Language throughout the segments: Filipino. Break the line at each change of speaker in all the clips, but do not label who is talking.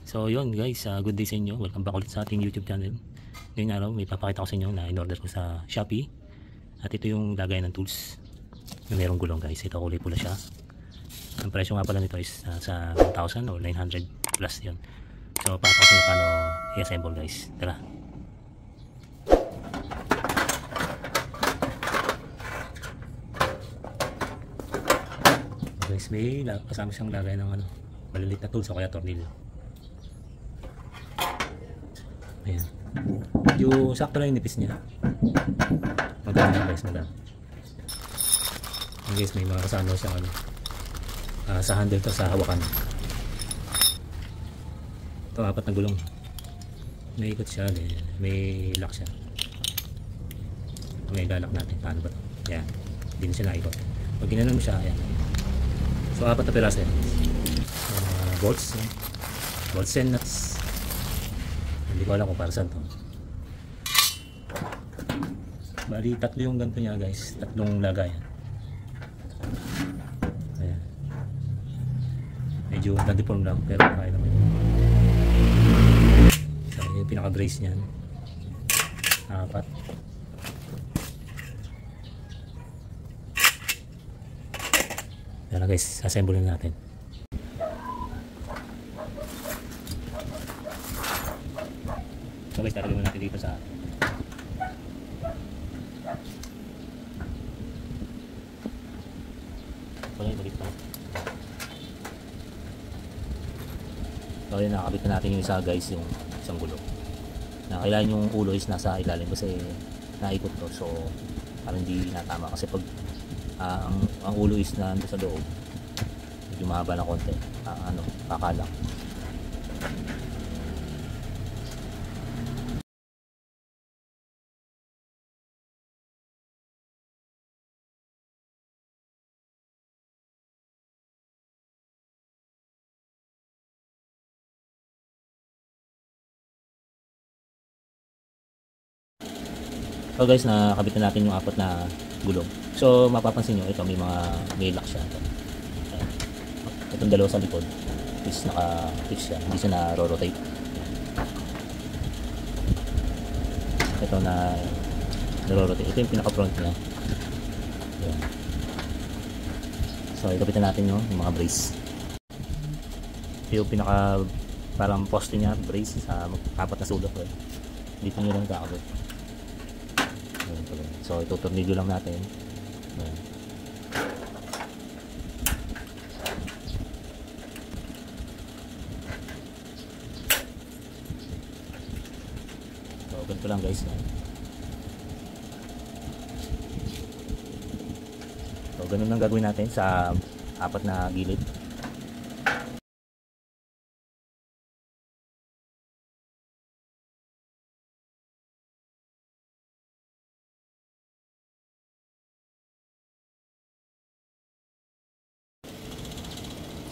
So yun guys, good day sa inyo. Welcome back ulit sa ating YouTube channel. Ngayong araw may papakita ko sa inyo na in-order ko sa Shopee. At ito yung lagay ng tools na merong gulong guys. Ito kulay pula siya. Ang presyo nga pala nito is sa 1,000 or 900 plus yun. So pakita ko sa inyo paano i-assemble guys. Tara. Guys, may kasama siyang lagay ng maliliit na tools o kaya tornilyo. Ayan. Yung sakto lang yung nipis niya. Maganda guys, maganda. Guys, may mga kasama siyang sa handle to, sa hawakan. Ito, 4 na gulong. May ikot siya, may lock siya. May lalak natin. Paano ba ito? Ayan. Hindi na siya naikot. Pag ginanon mo siya, ayan. So 4 na piraso yan. Bolts. Bolts and nuts. Hindi ko alam kung para saan to. Bali, 3 yung ganito niya guys. 3 lagayan. Ayan. Medyo na-deform lang pero kaya naman yun. So yung pinaka-brace niyan. 4. Yan na guys, assemble natin. So guys, tatagin mo natin dito sa balik pa. So yun, nakakabit na natin yung isa guys, yung isang gulong. Kailangan yung ulo is nasa ilalim kasi naikot to, so parang hindi natama kasi pag ang ulo is nandun sa loob, medyo mahaba na konti, kakalang. So guys, nakabit na natin yung 4 na gulong. So mapapansin nyo, ito may lock siya. Itong dalawa sa likod is naka-fix siya, hindi siya na-rotate. Ito na-rotate. Ito yung pinaka-front niya. Ayan. So ikapitan natin yung mga brace. Ito yung pinaka parang poste niya, brace sa 4 na sulok. Dito nyo lang kakabit. So itutornilyo lang natin. Ayan. So ganito lang guys. So ganun lang gagawin natin sa 4 na gilid.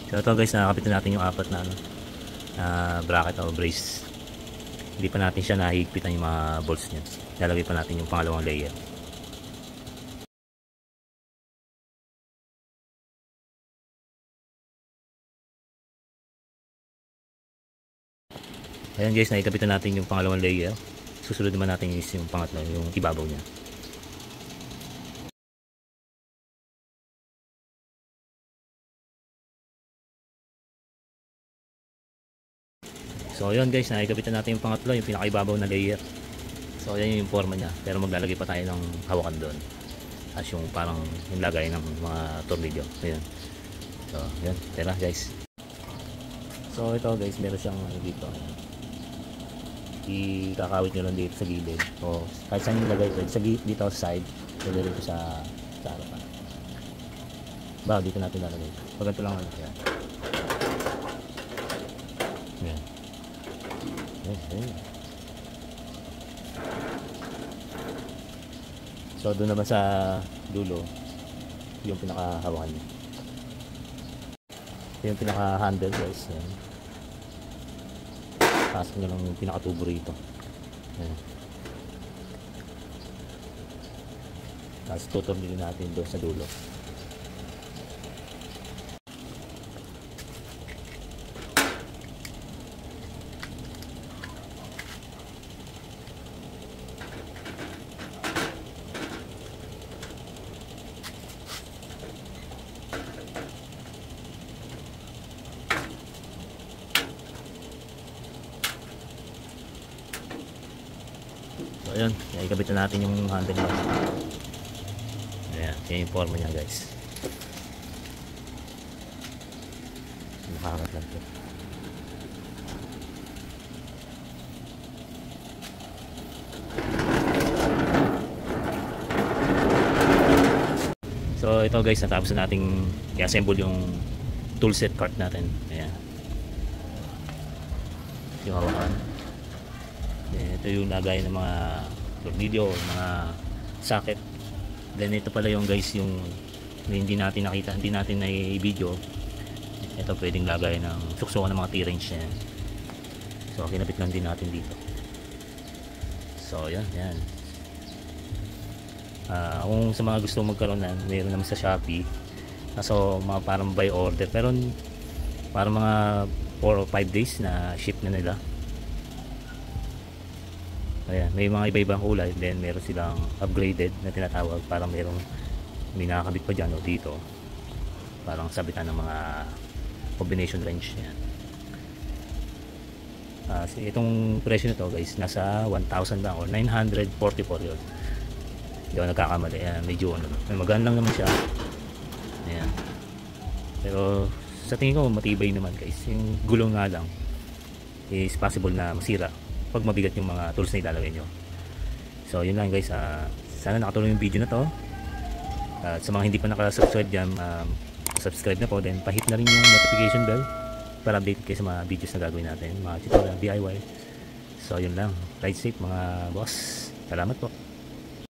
So ito guys, nakakapit natin yung 4 na bracket o brace. Hindi pa natin siya nahigpitan yung mga bolts niya. Lalagay pa natin yung pangalawang layer. Ayan guys, nakikapitan natin yung pangalawang layer. Susunod naman natin yung pangatlo, yung ibabaw niya. So yun guys, nakikapitan natin yung pangatlo, yung pinakaibabaw na layer. So yan yung forma niya, pero maglalagay pa tayo ng hawakan doon. As yung parang yung lagay ng mga tornilyo. Ayan. So yun, tara guys. So ito guys, meron siyang dito. Ikakawit nyo lang dito sa gilid. O kahit saan yung lagay, dito sa side, lagay dito sa harapan. Ba, dito natin lalagay. Pag ito lang yan. Ayan. Okay. So doon naman sa dulo yung pinakahawakan niya. Ito yung pinaka-handle guys. Ayan. Pasok nyo lang yung pinakatubo rito. Ayan. Tapos tutornilin natin doon sa dulo. yun, ikabit na natin yung handle bar. Ayan, yan yung forma niya guys. Nakakat lang to. So ito guys, natapos na nating i-assemble yung toolset cart natin. Ayan, yung hawakan. Ito yung lagay ng mga tornilyo, mga socket. Then ito pala yung guys, yung hindi natin nakita, hindi natin na-video. Ito pwedeng lagay ng suksukan ng mga T-wrench yan. So kinabit lang din natin dito. So yan. Kung sa mga gusto magkaroon na, meron naman sa Shopee. So mga parang by order, pero parang mga 4 o 5 days na ship na nila. Ayan, may mga iba-ibang kulay. Then meron silang upgraded na tinatawag, parang may nakakabit pa dyan o dito, parang sabitan ng mga combination wrench. Yan. Itong presyo nito guys, nasa 1,000 lang or 944 yun. Hindi ako nagkakamali. Ayan, medyo magaan lang naman siya. Ayan. Pero sa tingin ko matibay naman guys. Yung gulong nga lang is possible na masira pag mabigat yung mga tools na ilalagay nyo. So yun lang guys. Sana nakatulong yung video na to. At sa mga hindi pa nakasubscribe dyan, subscribe na po. Then pahit na rin yung notification bell para update kayo sa mga videos na gagawin natin, mga tutorial, DIY. So yun lang. Ride safe mga boss. Salamat po.